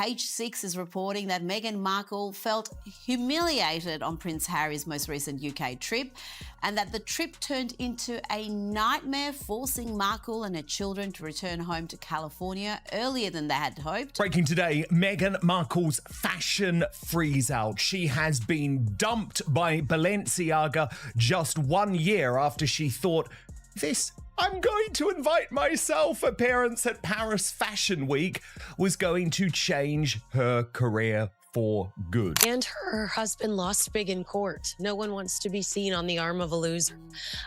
Page 6 is reporting that Meghan Markle felt humiliated on Prince Harry's most recent UK trip and that the trip turned into a nightmare, forcing Markle and her children to return home to California earlier than they had hoped. Breaking today, Meghan Markle's fashion freeze-out. She has been dumped by Balenciaga just 1 year after she thought, this "I'm going to invite myself" appearance at Paris Fashion Week was going to change her career for good. And her husband lost big in court. No one wants to be seen on the arm of a loser.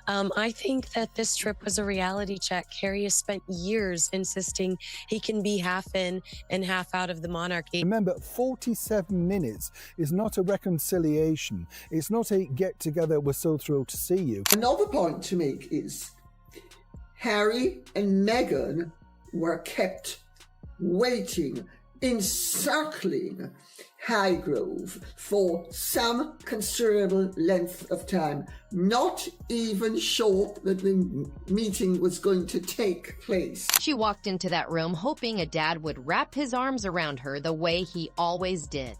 I think that this trip was a reality check. Harry has spent years insisting he can be half in and half out of the monarchy. Remember, 47 minutes is not a reconciliation. It's not a get-together, we're so thrilled to see you. Another point to make is Harry and Meghan were kept waiting, encircling Highgrove for some considerable length of time, not even sure that the meeting was going to take place. She walked into that room hoping a dad would wrap his arms around her the way he always did.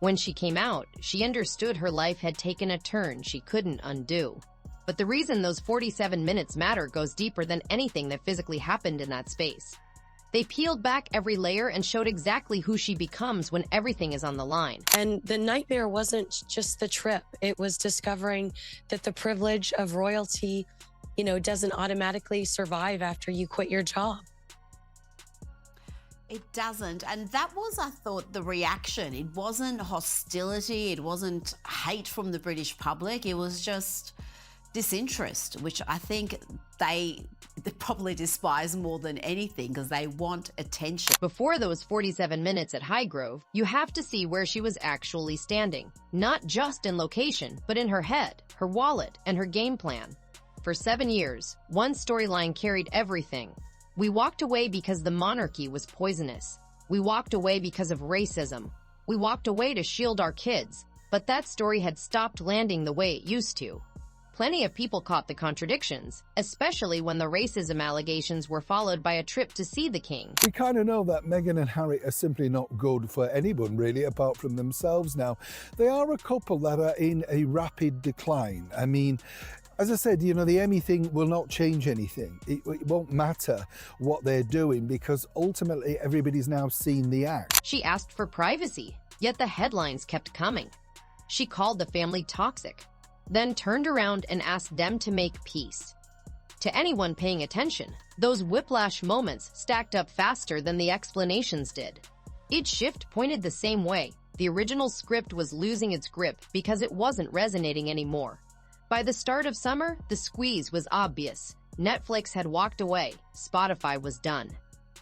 When she came out, she understood her life had taken a turn she couldn't undo. But the reason those 47 minutes matter goes deeper than anything that physically happened in that space. They peeled back every layer and showed exactly who she becomes when everything is on the line. And the nightmare wasn't just the trip. It was discovering that the privilege of royalty, doesn't automatically survive after you quit your job. It doesn't. And that was, I thought, the reaction. It wasn't hostility. It wasn't hate from the British public. It was just disinterest, which I think they probably despise more than anything because they want attention. Before those 47 minutes at Highgrove, you have to see where she was actually standing. Not just in location, but in her head, her wallet, and her game plan. For 7 years, one storyline carried everything. We walked away because the monarchy was poisonous. We walked away because of racism. We walked away to shield our kids. But that story had stopped landing the way it used to. Plenty of people caught the contradictions, especially when the racism allegations were followed by a trip to see the king. We kind of know that Meghan and Harry are simply not good for anyone, really, apart from themselves now. They are a couple that are in a rapid decline. I mean, as I said, the Emmy thing will not change anything. It won't matter what they're doing because ultimately everybody's now seen the act. She asked for privacy, yet the headlines kept coming. She called the family toxic, then turned around and asked them to make peace. To anyone paying attention, those whiplash moments stacked up faster than the explanations did. Each shift pointed the same way. The original script was losing its grip because it wasn't resonating anymore. By the start of summer, the squeeze was obvious. Netflix had walked away. Spotify was done.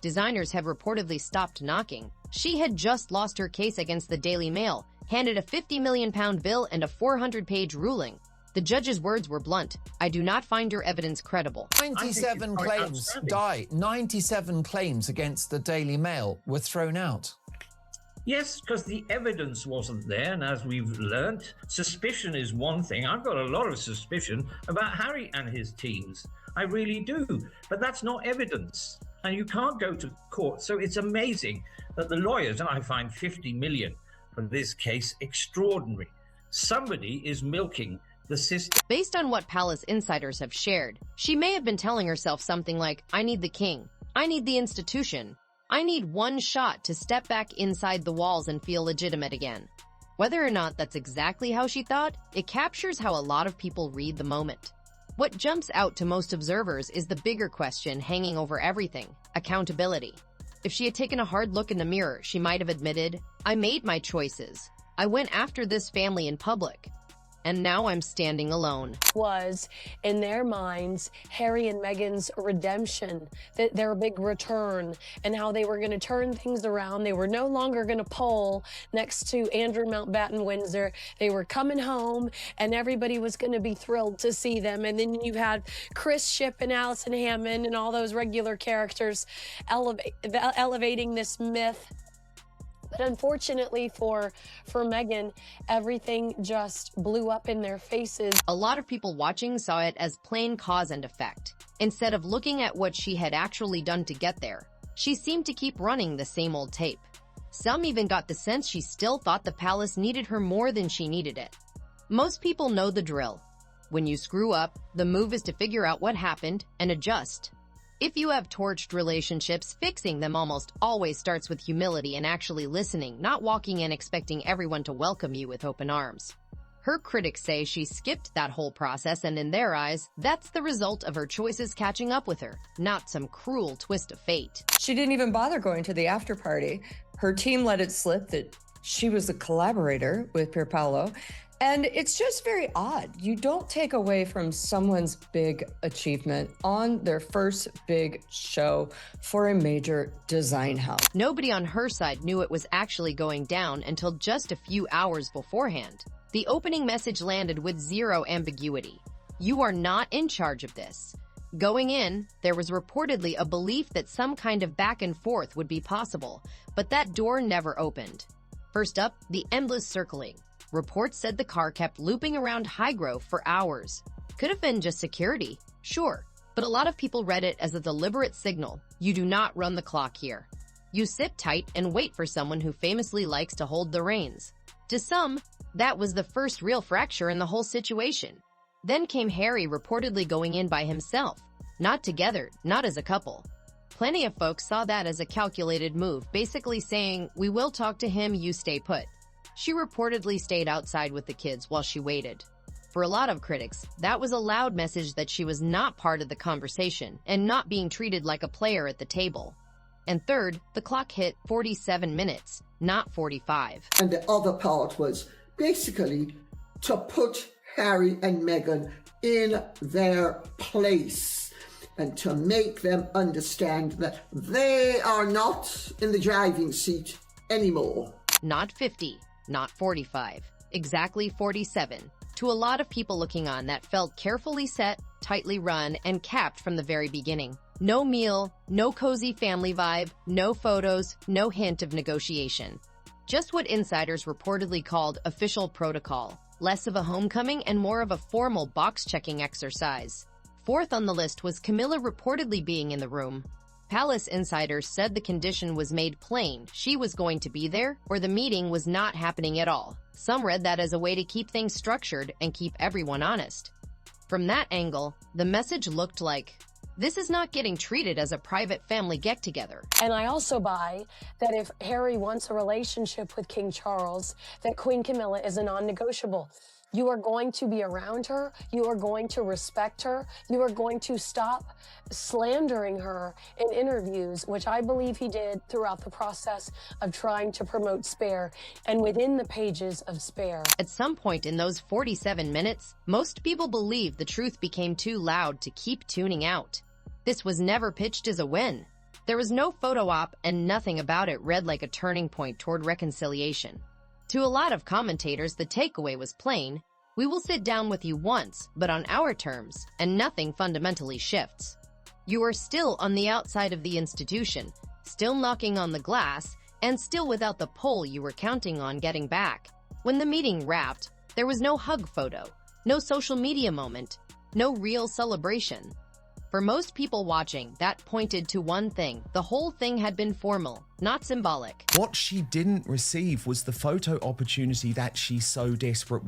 Designers have reportedly stopped knocking. She had just lost her case against the Daily Mail, handed a £50 million bill and a 400-page ruling. The judge's words were blunt. "I do not find your evidence credible." 97 claims died. 97 claims against the Daily Mail were thrown out. Yes, because the evidence wasn't there, and as we've learnt, suspicion is one thing. I've got a lot of suspicion about Harry and his teams. I really do. But that's not evidence, and you can't go to court. So it's amazing that the lawyers, and I find 50 million for this case extraordinary. Somebody is milking the system. Based on what palace insiders have shared, she may have been telling herself something like, "I need the king. I need the institution. I need one shot to step back inside the walls and feel legitimate again." Whether or not that's exactly how she thought, it captures how a lot of people read the moment. What jumps out to most observers is the bigger question hanging over everything: accountability. If she had taken a hard look in the mirror, she might have admitted, "I made my choices. I went after this family in public. And now I'm standing alone." Was, in their minds, Harry and Meghan's redemption, their big return, and how they were going to turn things around. They were no longer going to poll next to Andrew Mountbatten Windsor. They were coming home, and everybody was going to be thrilled to see them. And then you had Chris Shipp and Alison Hammond and all those regular characters elevating this myth. But unfortunately for Meghan, everything just blew up in their faces. A lot of people watching saw it as plain cause and effect. Instead of looking at what she had actually done to get there, she seemed to keep running the same old tape. Some even got the sense she still thought the palace needed her more than she needed it. Most people know the drill. When you screw up, the move is to figure out what happened and adjust. If you have torched relationships, fixing them almost always starts with humility and actually listening, not walking in expecting everyone to welcome you with open arms. Her critics say she skipped that whole process, and in their eyes, that's the result of her choices catching up with her, not some cruel twist of fate. She didn't even bother going to the after party. Her team let it slip that she was a collaborator with Pier Paolo. And it's just very odd. You don't take away from someone's big achievement on their first big show for a major design house. Nobody on her side knew it was actually going down until just a few hours beforehand. The opening message landed with zero ambiguity. You are not in charge of this. Going in, there was reportedly a belief that some kind of back and forth would be possible, but that door never opened. First up, the endless circling. Reports said the car kept looping around Highgrove for hours. Could have been just security, sure, but a lot of people read it as a deliberate signal. You do not run the clock here. You sit tight and wait for someone who famously likes to hold the reins. To some, that was the first real fracture in the whole situation. Then came Harry reportedly going in by himself, not together, not as a couple. Plenty of folks saw that as a calculated move, basically saying, we will talk to him, you stay put. She reportedly stayed outside with the kids while she waited. For a lot of critics, that was a loud message that she was not part of the conversation and not being treated like a player at the table. And third, the clock hit 47 minutes, not 45. And the other part was basically to put Harry and Meghan in their place and to make them understand that they are not in the driving seat anymore. Not 50. Not 45, exactly 47. To a lot of people looking on, that felt carefully set, tightly run, and capped from the very beginning. No meal, no cozy family vibe, no photos, no hint of negotiation. Just what insiders reportedly called official protocol, less of a homecoming and more of a formal box-checking exercise. Fourth on the list was Camilla reportedly being in the room. Palace insiders said the condition was made plain she was going to be there or the meeting was not happening at all. Some read that as a way to keep things structured and keep everyone honest. From that angle, the message looked like, this is not getting treated as a private family get-together. And I also buy that if Harry wants a relationship with King Charles, that Queen Camilla is a non-negotiable. You are going to be around her. You are going to respect her. You are going to stop slandering her in interviews, which I believe he did throughout the process of trying to promote Spare and within the pages of Spare. At some point in those 47 minutes, most people believe the truth became too loud to keep tuning out. This was never pitched as a win. There was no photo op and nothing about it read like a turning point toward reconciliation. To a lot of commentators, the takeaway was plain. We will sit down with you once, but on our terms, and nothing fundamentally shifts. You are still on the outside of the institution, still knocking on the glass, and still without the pull you were counting on getting back. When the meeting wrapped, there was no hug photo, no social media moment, no real celebration. For most people watching, that pointed to one thing. The whole thing had been formal, not symbolic. What she didn't receive was the photo opportunity that she so desperately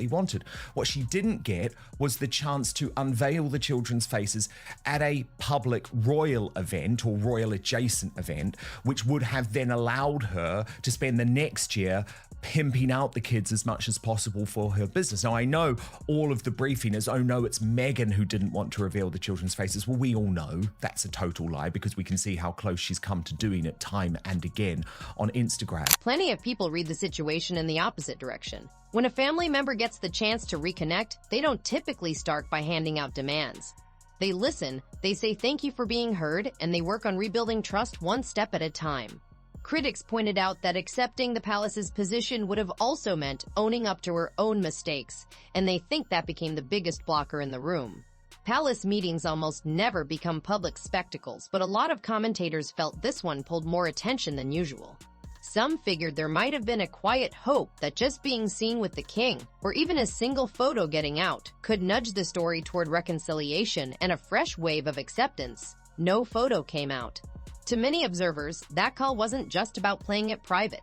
wanted. What she didn't get was the chance to unveil the children's faces at a public royal event or royal adjacent event, which would have then allowed her to spend the next year pimping out the kids as much as possible for her business. Now, I know all of the briefing is, oh no, it's Meghan who didn't want to reveal the children's faces. Well, we all know that's a total lie because we can see how close she's come to doing it time and again on Instagram. Plenty of people read the situation in the opposite direction. When a family member gets the chance to reconnect, they don't typically start by handing out demands. They listen, they say thank you for being heard, and they work on rebuilding trust one step at a time. Critics pointed out that accepting the palace's position would have also meant owning up to her own mistakes, and they think that became the biggest blocker in the room. Palace meetings almost never become public spectacles, but a lot of commentators felt this one pulled more attention than usual. Some figured there might have been a quiet hope that just being seen with the king, or even a single photo getting out, could nudge the story toward reconciliation and a fresh wave of acceptance. No photo came out. To many observers, that call wasn't just about playing it private.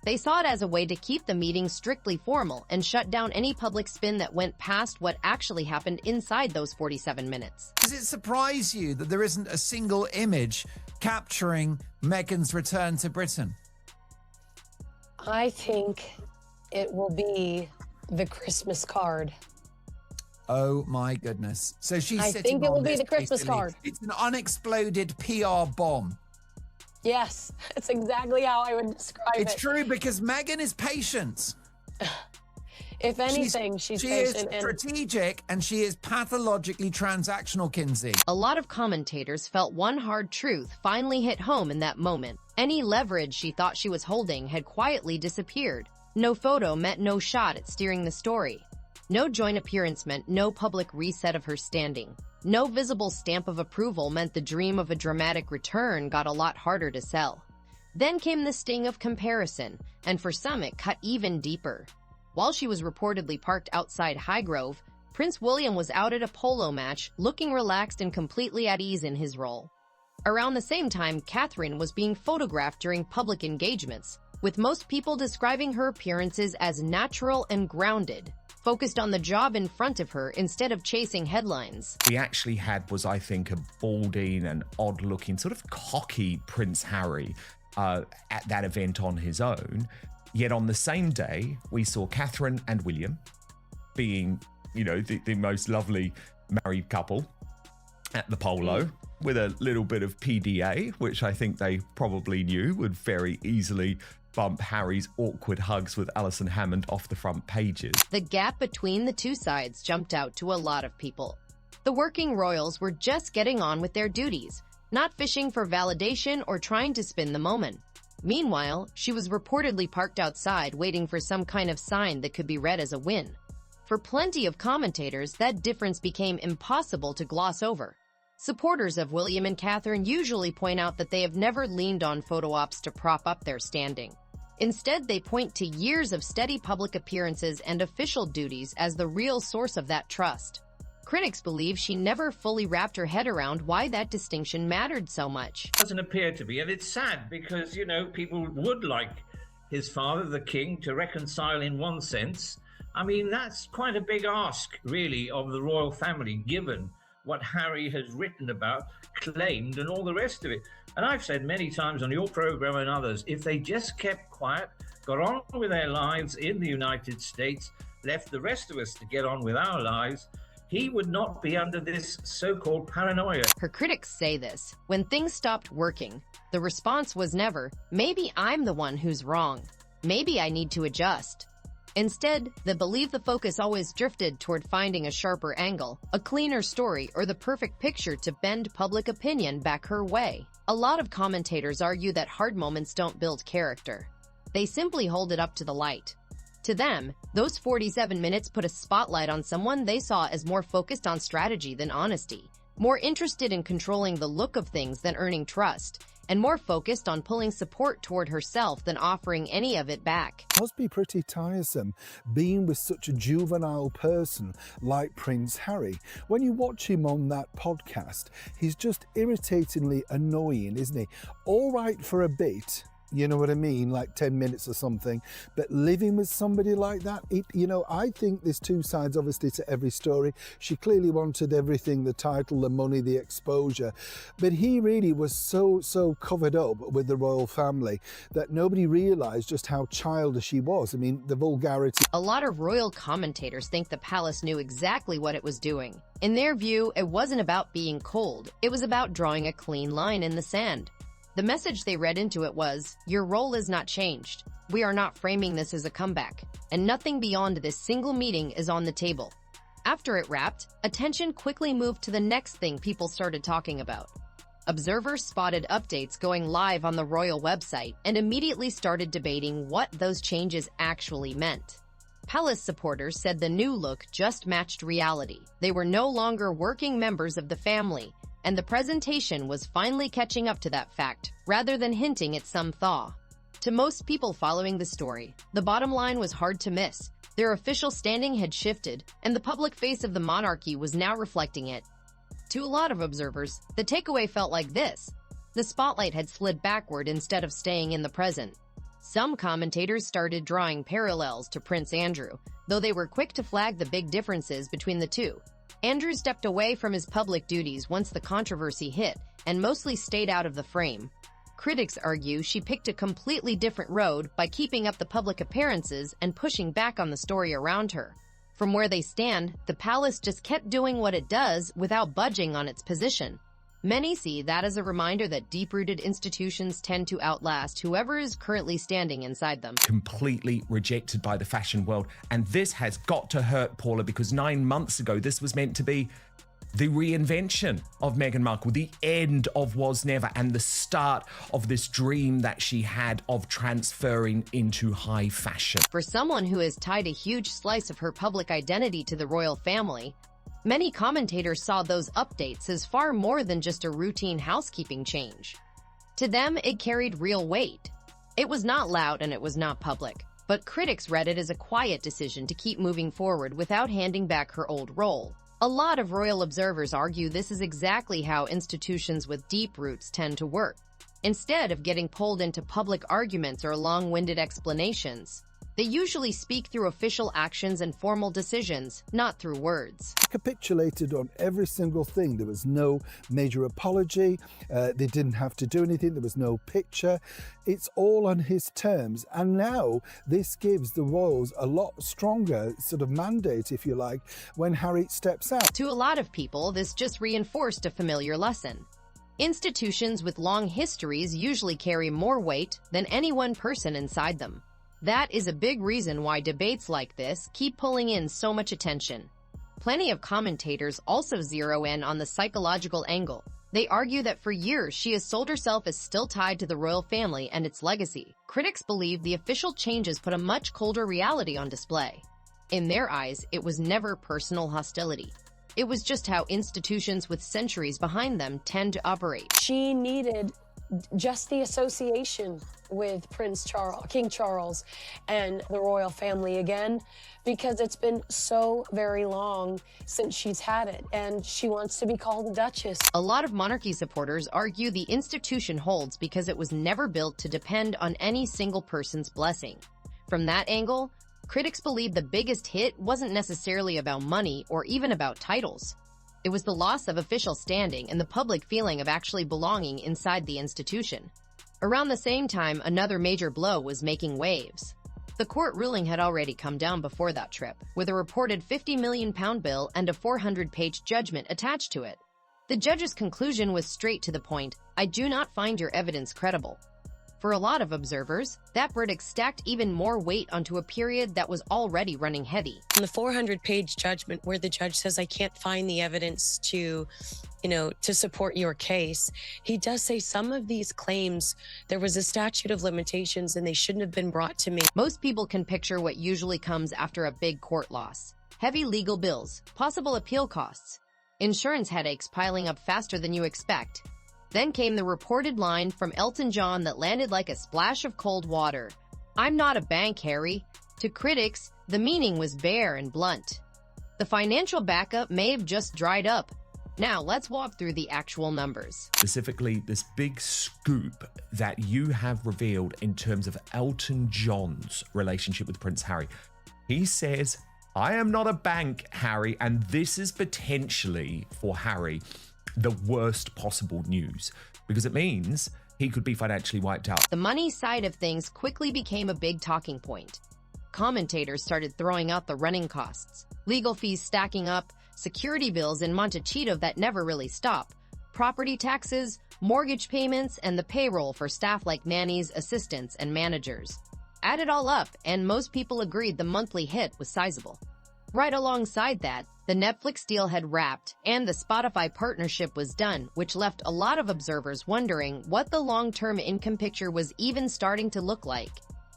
They saw it as a way to keep the meeting strictly formal and shut down any public spin that went past what actually happened inside those 47 minutes. Does it surprise you that there isn't a single image capturing Meghan's return to Britain? I think it will be the Christmas card. Oh my goodness. So she's I sitting think it on will be this, the Christmas basically. card. It's an unexploded PR bomb. Yes, that's exactly how I would describe it. It's true because Meghan is patient. If anything, she's patient. Is strategic and she is pathologically transactional, Kinsey. A lot of commentators felt one hard truth finally hit home in that moment. Any leverage she thought she was holding had quietly disappeared. No photo meant no shot at steering the story. No joint appearance meant no public reset of her standing. No visible stamp of approval meant the dream of a dramatic return got a lot harder to sell. Then came the sting of comparison, and for some it cut even deeper. While she was reportedly parked outside Highgrove, Prince William was out at a polo match, looking relaxed and completely at ease in his role. Around the same time, Catherine was being photographed during public engagements, with most people describing her appearances as natural and grounded, focused on the job in front of her instead of chasing headlines. We actually had was, I think, a balding and odd-looking, sort of cocky Prince Harry at that event on his own. Yet on the same day, we saw Catherine and William being, you know, the most lovely married couple at the polo with a little bit of PDA, which I think they probably knew would very easily bump Harry's awkward hugs with Alison Hammond off the front pages. The gap between the two sides jumped out to a lot of people. The working royals were just getting on with their duties, not fishing for validation or trying to spin the moment. Meanwhile, she was reportedly parked outside waiting for some kind of sign that could be read as a win. For plenty of commentators, that difference became impossible to gloss over. Supporters of William and Catherine usually point out that they have never leaned on photo ops to prop up their standing. Instead, they point to years of steady public appearances and official duties as the real source of that trust. Critics believe she never fully wrapped her head around why that distinction mattered so much. It doesn't appear to be, and it's sad because, you know, people would like his father, the king, to reconcile in one sense. I mean, that's quite a big ask, really, of the royal family, given what Harry has written about, claimed, and all the rest of it. And I've said many times on your program and others, if they just kept quiet, got on with their lives in the United States, left the rest of us to get on with our lives, he would not be under this so-called paranoia. Her critics say this. When things stopped working, the response was never, maybe I'm the one who's wrong. Maybe I need to adjust. Instead, they believe the focus always drifted toward finding a sharper angle, a cleaner story, or the perfect picture to bend public opinion back her way. A lot of commentators argue that hard moments don't build character. They simply hold it up to the light. To them, those 47 minutes put a spotlight on someone they saw as more focused on strategy than honesty, more interested in controlling the look of things than earning trust, and more focused on pulling support toward herself than offering any of it back. It must be pretty tiresome being with such a juvenile person like Prince Harry. When you watch him on that podcast, he's just irritatingly annoying, isn't he? All right for a bit, you know what I mean, like 10 minutes or something, but living with somebody like that, I think there's two sides obviously to every story. She clearly wanted everything, the title, the money, the exposure, but he really was so covered up with the royal family that nobody realised just how childish he was. I mean, the vulgarity. A lot of royal commentators think the palace knew exactly what it was doing. In their view, it wasn't about being cold, it was about drawing a clean line in the sand. The message they read into it was, your role is not changed. We are not framing this as a comeback, and nothing beyond this single meeting is on the table. After it wrapped, attention quickly moved to the next thing people started talking about. Observers spotted updates going live on the royal website and immediately started debating what those changes actually meant. Palace supporters said the new look just matched reality. They were no longer working members of the family, and the presentation was finally catching up to that fact, rather than hinting at some thaw. To most people following the story, the bottom line was hard to miss. Their official standing had shifted, and the public face of the monarchy was now reflecting it. To a lot of observers, the takeaway felt like this. The spotlight had slid backward instead of staying in the present. Some commentators started drawing parallels to Prince Andrew, though they were quick to flag the big differences between the two. Andrew stepped away from his public duties once the controversy hit and mostly stayed out of the frame. Critics argue she picked a completely different road by keeping up the public appearances and pushing back on the story around her. From where they stand, the palace just kept doing what it does without budging on its position. Many see that as a reminder that deep-rooted institutions tend to outlast whoever is currently standing inside them. Completely rejected by the fashion world. And this has got to hurt Paula, because 9 months ago, this was meant to be the reinvention of Meghan Markle, the end of Was Never, and the start of this dream that she had of transferring into high fashion. For someone who has tied a huge slice of her public identity to the royal family, many commentators saw those updates as far more than just a routine housekeeping change. To them, it carried real weight. It was not loud and it was not public, but critics read it as a quiet decision to keep moving forward without handing back her old role. A lot of royal observers argue this is exactly how institutions with deep roots tend to work. Instead of getting pulled into public arguments or long-winded explanations, they usually speak through official actions and formal decisions, not through words. Capitulated on every single thing. There was no major apology. They didn't have to do anything. There was no picture. It's all on his terms. And now this gives the royals a lot stronger sort of mandate, if you like, when Harry steps out. To a lot of people, this just reinforced a familiar lesson. Institutions with long histories usually carry more weight than any one person inside them. That is a big reason why debates like this keep pulling in so much attention. Plenty of commentators also zero in on the psychological angle. They argue that for years she has sold herself as still tied to the royal family and its legacy. Critics believe the official changes put a much colder reality on display. In their eyes, it was never personal hostility. It was just how institutions with centuries behind them tend to operate. She needed just the association with King Charles and the royal family again, because it's been so very long since she's had it, and she wants to be called a duchess. A lot of monarchy supporters argue the institution holds because it was never built to depend on any single person's blessing. From that angle, critics believe the biggest hit wasn't necessarily about money or even about titles. It was the loss of official standing and the public feeling of actually belonging inside the institution. Around the same time, another major blow was making waves. The court ruling had already come down before that trip, with a reported £50 million bill and a 400-page judgment attached to it. The judge's conclusion was straight to the point: "I do not find your evidence credible." For a lot of observers, that verdict stacked even more weight onto a period that was already running heavy. In the 400-page judgment where the judge says, "I can't find the evidence to support your case," he does say some of these claims, there was a statute of limitations and they shouldn't have been brought to me. Most people can picture what usually comes after a big court loss: heavy legal bills, possible appeal costs, insurance headaches piling up faster than you expect. Then came the reported line from Elton John that landed like a splash of cold water: "I'm not a bank, Harry." To critics, the meaning was bare and blunt. The financial backup may have just dried up. Now, let's walk through the actual numbers. Specifically, this big scoop that you have revealed in terms of Elton John's relationship with Prince Harry. He says, "I am not a bank, Harry," and this is potentially, for Harry, the worst possible news, because it means he could be financially wiped out. The money side of things quickly became a big talking point. Commentators started throwing out the running costs, legal fees stacking up, security bills in Montecito that never really stop, property taxes, mortgage payments, and the payroll for staff like nannies, assistants, and managers. Add it all up, and most people agreed the monthly hit was sizable. Right alongside that, the Netflix deal had wrapped, and the Spotify partnership was done, which left a lot of observers wondering what the long-term income picture was even starting to look like.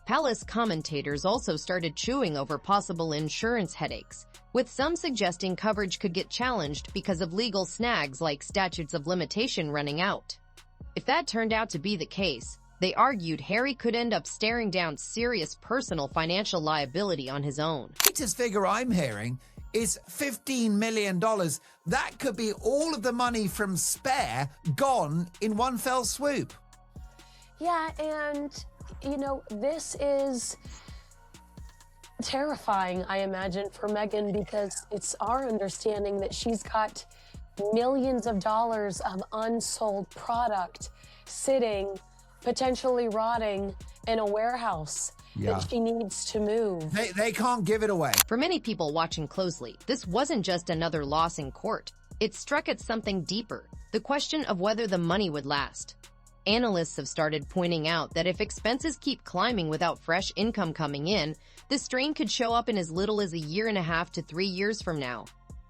Palace commentators also started chewing over possible insurance headaches, with some suggesting coverage could get challenged because of legal snags like statutes of limitation running out. If that turned out to be the case, they argued Harry could end up staring down serious personal financial liability on his own. The latest figure I'm hearing is $15 million. That could be all of the money from Spare gone in one fell swoop. Yeah, and, you know, this is terrifying, I imagine, for Meghan, because it's our understanding that she's got millions of dollars of unsold product sitting, potentially rotting in a warehouse that she needs to move. They can't give it away. For many people watching closely, this wasn't just another loss in court. It struck at something deeper, the question of whether the money would last. Analysts have started pointing out that if expenses keep climbing without fresh income coming in, the strain could show up in as little as 1.5 to 3 years from now.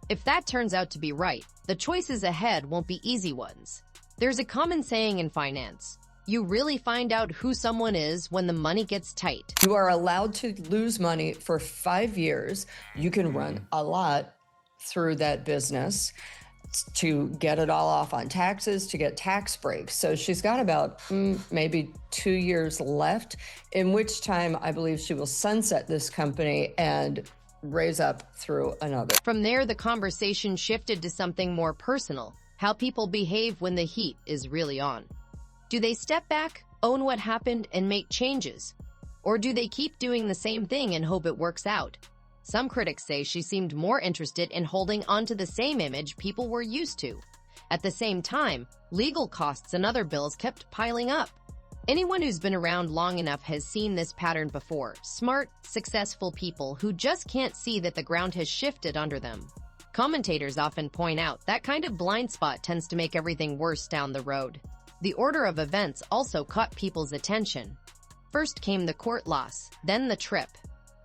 If that turns out to be right, the choices ahead won't be easy ones. There's a common saying in finance: you really find out who someone is when the money gets tight. You are allowed to lose money for 5 years. You can run a lot through that business to get it all off on taxes, to get tax breaks. So she's got about maybe 2 years left, in which time I believe she will sunset this company and raise up through another. From there, the conversation shifted to something more personal: how people behave when the heat is really on. Do they step back, own what happened, and make changes? Or do they keep doing the same thing and hope it works out? Some critics say she seemed more interested in holding onto the same image people were used to. At the same time, legal costs and other bills kept piling up. Anyone who's been around long enough has seen this pattern before: smart, successful people who just can't see that the ground has shifted under them. Commentators often point out that kind of blind spot tends to make everything worse down the road. The order of events also caught people's attention. First came the court loss, then the trip.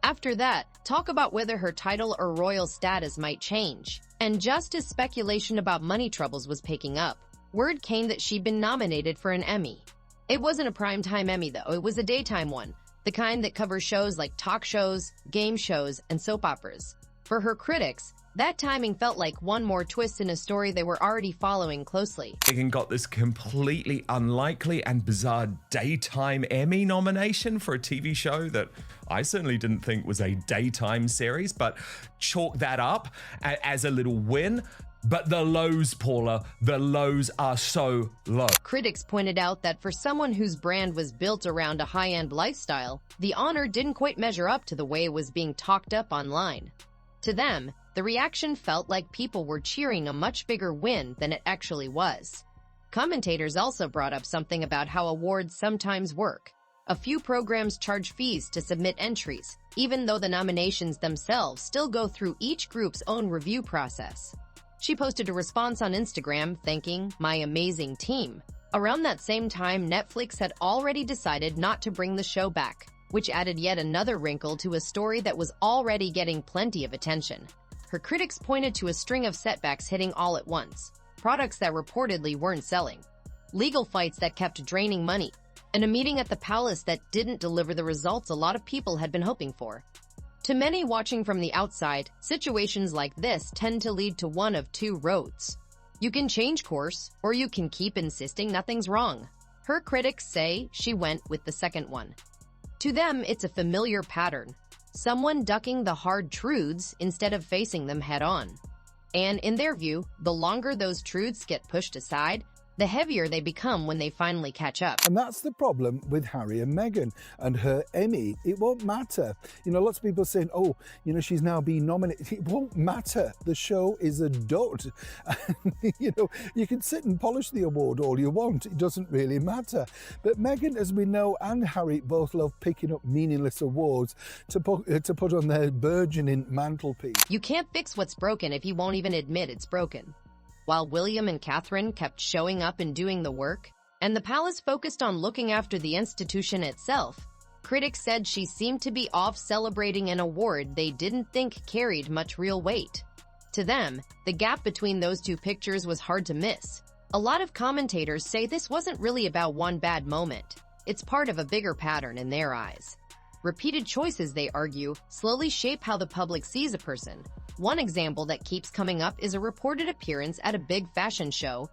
After that, talk about whether her title or royal status might change. And just as speculation about money troubles was picking up, word came that she'd been nominated for an Emmy. It wasn't a primetime Emmy, though. It was a daytime one, the kind that covers shows like talk shows, game shows, and soap operas. For her critics, that timing felt like one more twist in a story they were already following closely. Meghan got this completely unlikely and bizarre daytime Emmy nomination for a TV show that I certainly didn't think was a daytime series, but chalk that up as a little win. But the lows, Paula, the lows are so low. Critics pointed out that for someone whose brand was built around a high-end lifestyle, the honor didn't quite measure up to the way it was being talked up online. To them, the reaction felt like people were cheering a much bigger win than it actually was. Commentators also brought up something about how awards sometimes work. A few programs charge fees to submit entries, even though the nominations themselves still go through each group's own review process. She posted a response on Instagram thanking "my amazing team." Around that same time, Netflix had already decided not to bring the show back, which added yet another wrinkle to a story that was already getting plenty of attention. Her critics pointed to a string of setbacks hitting all at once: products that reportedly weren't selling, legal fights that kept draining money, and a meeting at the palace that didn't deliver the results a lot of people had been hoping for. To many watching from the outside, situations like this tend to lead to one of two roads. You can change course, or you can keep insisting nothing's wrong. Her critics say she went with the second one. To them, it's a familiar pattern: someone ducking the hard truths instead of facing them head-on. And in their view, the longer those truths get pushed aside, the heavier they become when they finally catch up. And that's the problem with Harry and Meghan and her Emmy. It won't matter. You know, lots of people saying, oh, you know, she's now being nominated. It won't matter. The show is a dud. And, you know, you can sit and polish the award all you want. It doesn't really matter. But Meghan, as we know, and Harry both love picking up meaningless awards to put on their burgeoning mantelpiece. You can't fix what's broken if you won't even admit it's broken. While William and Catherine kept showing up and doing the work, and the palace focused on looking after the institution itself, critics said she seemed to be off celebrating an award they didn't think carried much real weight. To them, the gap between those two pictures was hard to miss. A lot of commentators say this wasn't really about one bad moment. It's part of a bigger pattern in their eyes. Repeated choices, they argue, slowly shape how the public sees a person. One example that keeps coming up is a reported appearance at a big fashion show.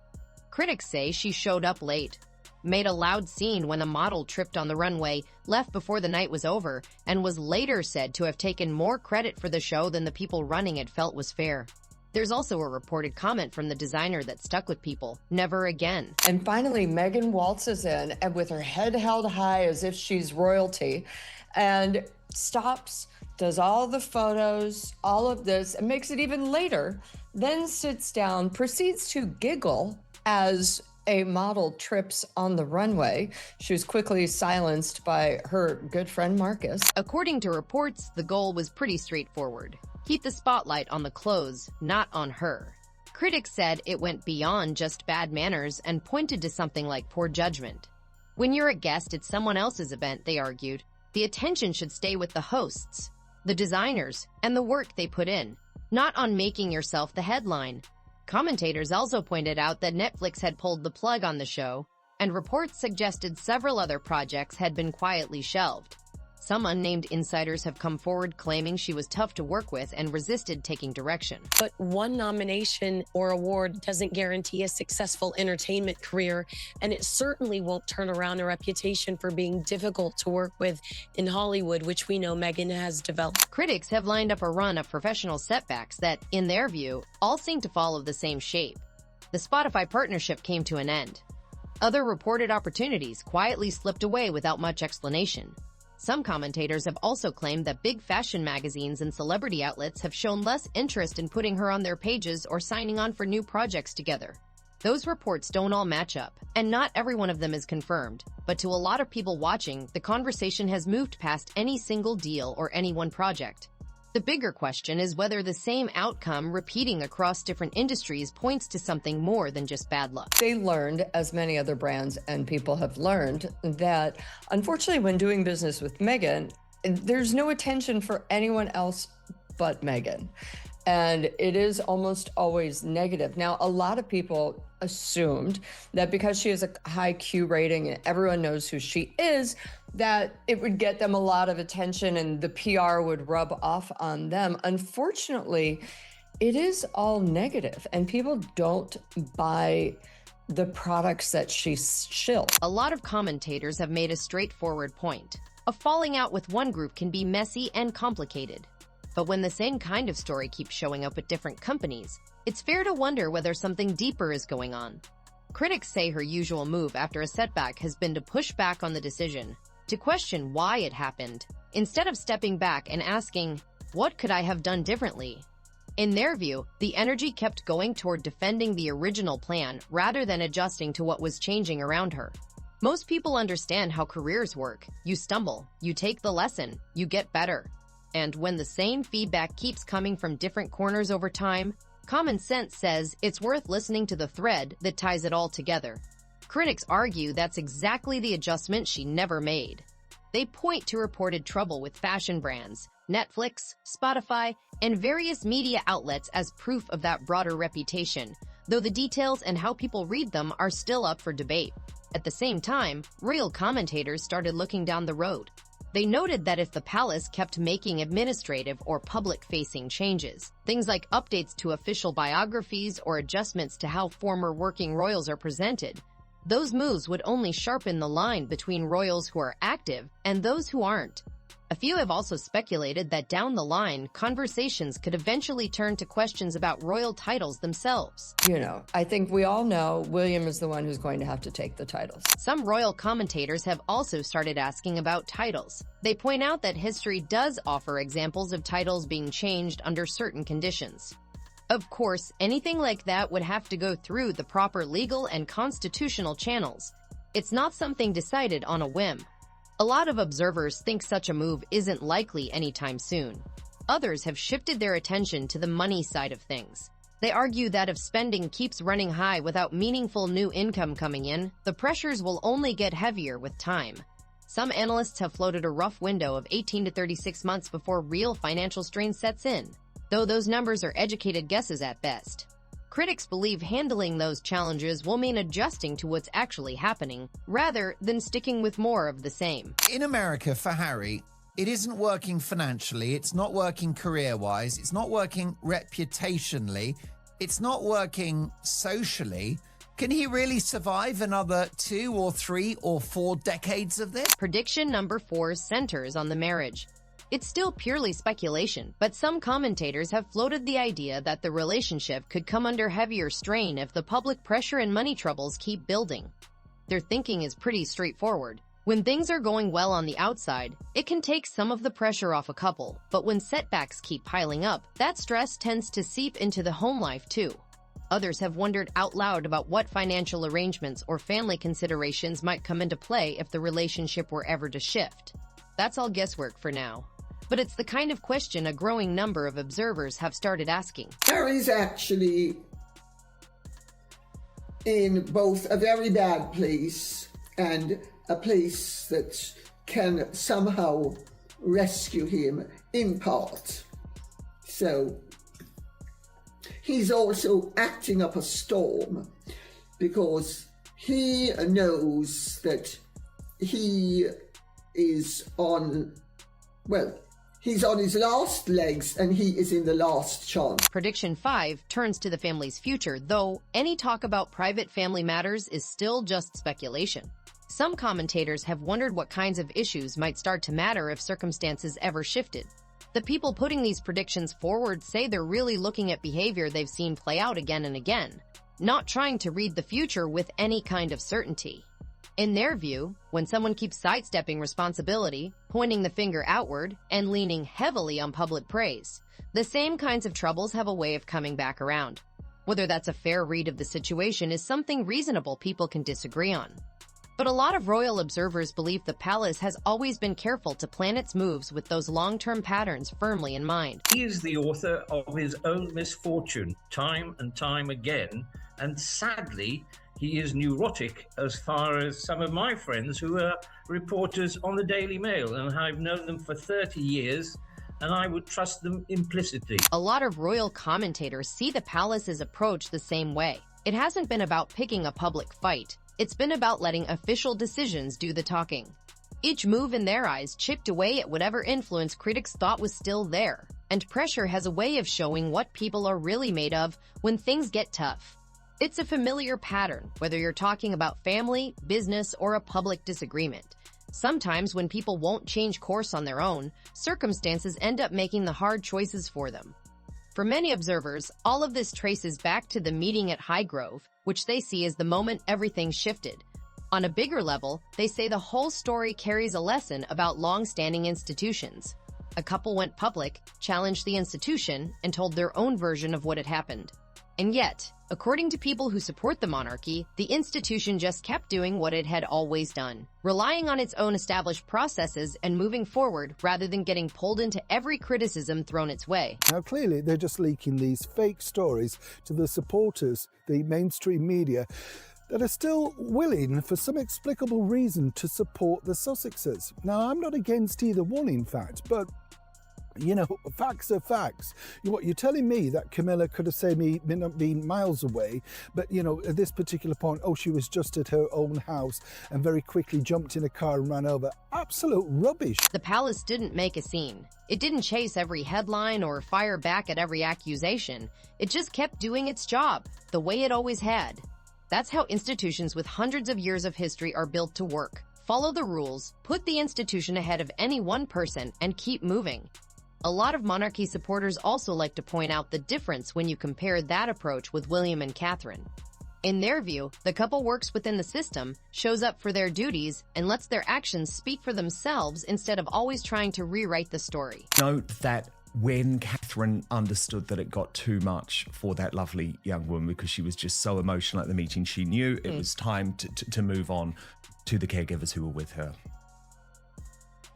Critics say she showed up late, made a loud scene when a model tripped on the runway, left before the night was over, and was later said to have taken more credit for the show than the people running it felt was fair. There's also a reported comment from the designer that stuck with people: never again. And finally, Meghan waltzes in and with her head held high as if she's royalty and stops, does all the photos, all of this, and makes it even later, then sits down, proceeds to giggle as a model trips on the runway. She was quickly silenced by her good friend Marcus. According to reports, the goal was pretty straightforward: keep the spotlight on the clothes, not on her. Critics said it went beyond just bad manners and pointed to something like poor judgment. When you're a guest at someone else's event, they argued, the attention should stay with the hosts, the designers, and the work they put in, not on making yourself the headline. Commentators also pointed out that Netflix had pulled the plug on the show, and reports suggested several other projects had been quietly shelved. Some unnamed insiders have come forward claiming she was tough to work with and resisted taking direction. But one nomination or award doesn't guarantee a successful entertainment career, and it certainly won't turn around a reputation for being difficult to work with in Hollywood, which we know Meghan has developed. Critics have lined up a run of professional setbacks that, in their view, all seem to follow the same shape. The Spotify partnership came to an end. Other reported opportunities quietly slipped away without much explanation. Some commentators have also claimed that big fashion magazines and celebrity outlets have shown less interest in putting her on their pages or signing on for new projects together. Those reports don't all match up, and not every one of them is confirmed. But to a lot of people watching, the conversation has moved past any single deal or any one project. The bigger question is whether the same outcome repeating across different industries points to something more than just bad luck. They learned, as many other brands and people have learned, that unfortunately when doing business with Meghan, there's no attention for anyone else but Meghan. And it is almost always negative. Now, a lot of people assumed that because she has a high Q rating and everyone knows who she is, that it would get them a lot of attention and the PR would rub off on them. Unfortunately, it is all negative and people don't buy the products that she shills. A lot of commentators have made a straightforward point. A falling out with one group can be messy and complicated. But when the same kind of story keeps showing up at different companies, it's fair to wonder whether something deeper is going on. Critics say her usual move after a setback has been to push back on the decision, to question why it happened, instead of stepping back and asking, what could I have done differently? In their view, the energy kept going toward defending the original plan rather than adjusting to what was changing around her. Most people understand how careers work. You stumble, you take the lesson, you get better. And when the same feedback keeps coming from different corners over time, common sense says it's worth listening to the thread that ties it all together. Critics argue that's exactly the adjustment she never made. They point to reported trouble with fashion brands, Netflix, Spotify, and various media outlets as proof of that broader reputation, though the details and how people read them are still up for debate. At the same time, royal commentators started looking down the road. They noted that if the palace kept making administrative or public-facing changes, things like updates to official biographies or adjustments to how former working royals are presented, those moves would only sharpen the line between royals who are active and those who aren't. A few have also speculated that down the line, conversations could eventually turn to questions about royal titles themselves. You know, I think we all know William is the one who's going to have to take the titles. Some royal commentators have also started asking about titles. They point out that history does offer examples of titles being changed under certain conditions. Of course, anything like that would have to go through the proper legal and constitutional channels. It's not something decided on a whim. A lot of observers think such a move isn't likely anytime soon. Others have shifted their attention to the money side of things. They argue that if spending keeps running high without meaningful new income coming in, the pressures will only get heavier with time. Some analysts have floated a rough window of 18 to 36 months before real financial strain sets in, though those numbers are educated guesses at best. Critics believe handling those challenges will mean adjusting to what's actually happening, rather than sticking with more of the same. In America, for Harry, it isn't working financially, it's not working career-wise, it's not working reputationally, it's not working socially, Can he really survive another 2 or 3 or 4 decades of this? Prediction number 4 centers on the marriage. It's still purely speculation, but some commentators have floated the idea that the relationship could come under heavier strain if the public pressure and money troubles keep building. Their thinking is pretty straightforward. When things are going well on the outside, it can take some of the pressure off a couple, but when setbacks keep piling up, that stress tends to seep into the home life too. Others have wondered out loud about what financial arrangements or family considerations might come into play if the relationship were ever to shift. That's all guesswork for now. But it's the kind of question a growing number of observers have started asking. Harry's actually in both a very bad place and a place that can somehow rescue him in part. So he's also acting up a storm because he knows that he is on, well, he's on his last legs and he is in the last chance. Prediction 5 turns to the family's future, though any talk about private family matters is still just speculation. Some commentators have wondered what kinds of issues might start to matter if circumstances ever shifted. The people putting these predictions forward say they're really looking at behavior they've seen play out again and again, not trying to read the future with any kind of certainty. In their view, when someone keeps sidestepping responsibility, pointing the finger outward, and leaning heavily on public praise, the same kinds of troubles have a way of coming back around. Whether that's a fair read of the situation is something reasonable people can disagree on. But a lot of royal observers believe the palace has always been careful to plan its moves with those long-term patterns firmly in mind. He is the author of his own misfortune, time and time again, and sadly, he is neurotic as far as some of my friends who are reporters on the Daily Mail, and I've known them for 30 years, and I would trust them implicitly. A lot of royal commentators see the palace's approach the same way. It hasn't been about picking a public fight. It's been about letting official decisions do the talking. Each move in their eyes chipped away at whatever influence critics thought was still there, and pressure has a way of showing what people are really made of when things get tough. It's a familiar pattern, whether you're talking about family, business, or a public disagreement. Sometimes when people won't change course on their own, circumstances end up making the hard choices for them. For many observers, all of this traces back to the meeting at Highgrove, which they see as the moment everything shifted. On a bigger level, they say the whole story carries a lesson about long-standing institutions. A couple went public, challenged the institution, and told their own version of what had happened. And yet, according to people who support the monarchy, the institution just kept doing what it had always done, relying on its own established processes and moving forward rather than getting pulled into every criticism thrown its way. Now, clearly, they're just leaking these fake stories to the supporters, the mainstream media, that are still willing, for some explicable reason, to support the Sussexes. Now, I'm not against either one, in fact, but you know, facts are facts. What you're telling me that Camilla could have said me not being miles away, but you know, at this particular point, oh, she was just at her own house and very quickly jumped in a car and ran over. Absolute rubbish. The palace didn't make a scene. It didn't chase every headline or fire back at every accusation. It just kept doing its job, the way it always had. That's how institutions with hundreds of years of history are built to work. Follow the rules, put the institution ahead of any one person, and keep moving. A lot of monarchy supporters also like to point out the difference when you compare that approach with William and Catherine. In their view, the couple works within the system, shows up for their duties, and lets their actions speak for themselves instead of always trying to rewrite the story. Note that when Catherine understood that it got too much for that lovely young woman because she was just so emotional at the meeting, she knew it was time to move on to the caregivers who were with her.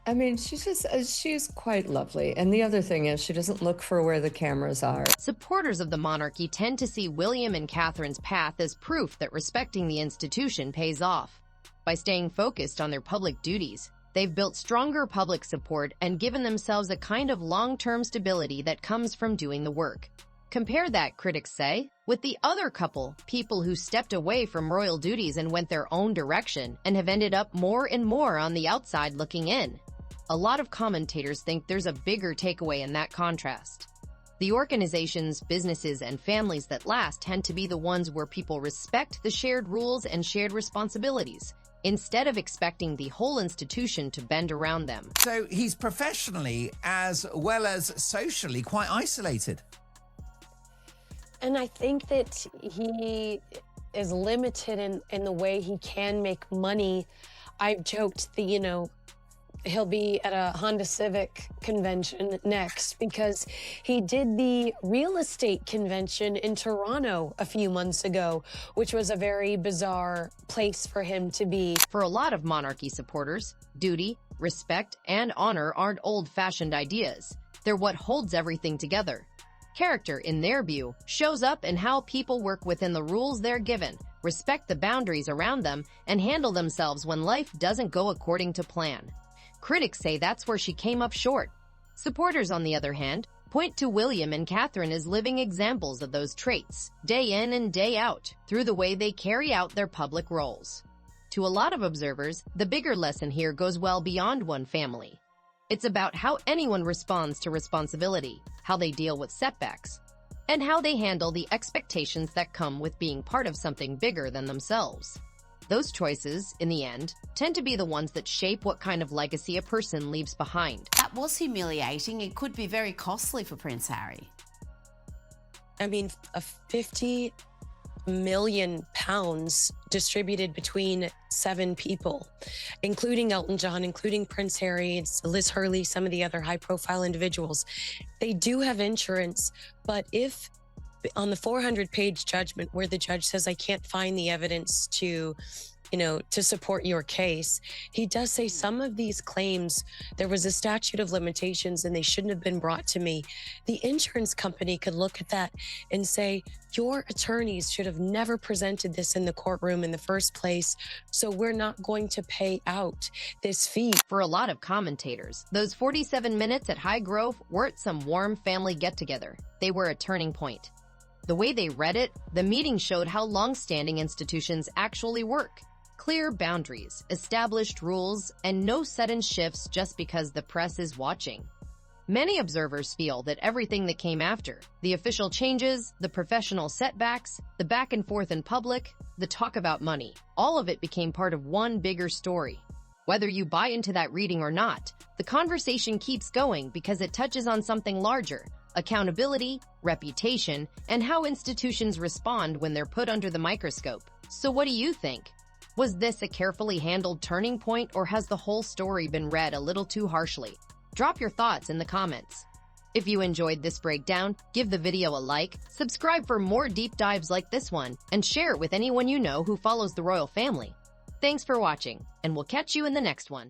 I mean, she's quite lovely. And the other thing is she doesn't look for where the cameras are. Supporters of the monarchy tend to see William and Catherine's path as proof that respecting the institution pays off. By staying focused on their public duties, they've built stronger public support and given themselves a kind of long-term stability that comes from doing the work. Compare that, critics say, with the other couple, people who stepped away from royal duties and went their own direction and have ended up more and more on the outside looking in. A lot of commentators think there's a bigger takeaway in that contrast. The organizations, businesses, and families that last tend to be the ones where people respect the shared rules and shared responsibilities, instead of expecting the whole institution to bend around them. So he's professionally as well as socially quite isolated. And I think that he is limited in the way he can make money. I've joked that, he'll be at a Honda Civic convention next because he did the real estate convention in Toronto a few months ago, which was a very bizarre place for him to be. For a lot of monarchy supporters, duty, respect, and honor aren't old-fashioned ideas. They're what holds everything together. Character, in their view, shows up in how people work within the rules they're given, respect the boundaries around them, and handle themselves when life doesn't go according to plan. Critics say that's where she came up short. Supporters, on the other hand, point to William and Catherine as living examples of those traits, day in and day out, through the way they carry out their public roles. To a lot of observers, the bigger lesson here goes well beyond one family. It's about how anyone responds to responsibility, how they deal with setbacks, and how they handle the expectations that come with being part of something bigger than themselves. Those choices, in the end, tend to be the ones that shape what kind of legacy a person leaves behind. That was humiliating. It could be very costly for Prince Harry. I mean, a 50 million pounds distributed between 7 people, including Elton John, including Prince Harry, Liz Hurley, some of the other high-profile individuals. They do have insurance, but if on the 400-page judgment where the judge says, I can't find the evidence to support your case, he does say some of these claims, there was a statute of limitations and they shouldn't have been brought to me. The insurance company could look at that and say, your attorneys should have never presented this in the courtroom in the first place, so we're not going to pay out this fee. For a lot of commentators, those 47 minutes at Highgrove weren't some warm family get-together. They were a turning point. The way they read it, the meeting showed how long-standing institutions actually work. Clear boundaries, established rules, and no sudden shifts just because the press is watching. Many observers feel that everything that came after, the official changes, the professional setbacks, the back and forth in public, the talk about money, all of it became part of one bigger story. Whether you buy into that reading or not, the conversation keeps going because it touches on something larger: accountability, reputation, and how institutions respond when they're put under the microscope. So what do you think? Was this a carefully handled turning point, or has the whole story been read a little too harshly? Drop your thoughts in the comments. If you enjoyed this breakdown, give the video a like, subscribe for more deep dives like this one, and share it with anyone you know who follows the royal family. Thanks for watching, and we'll catch you in the next one.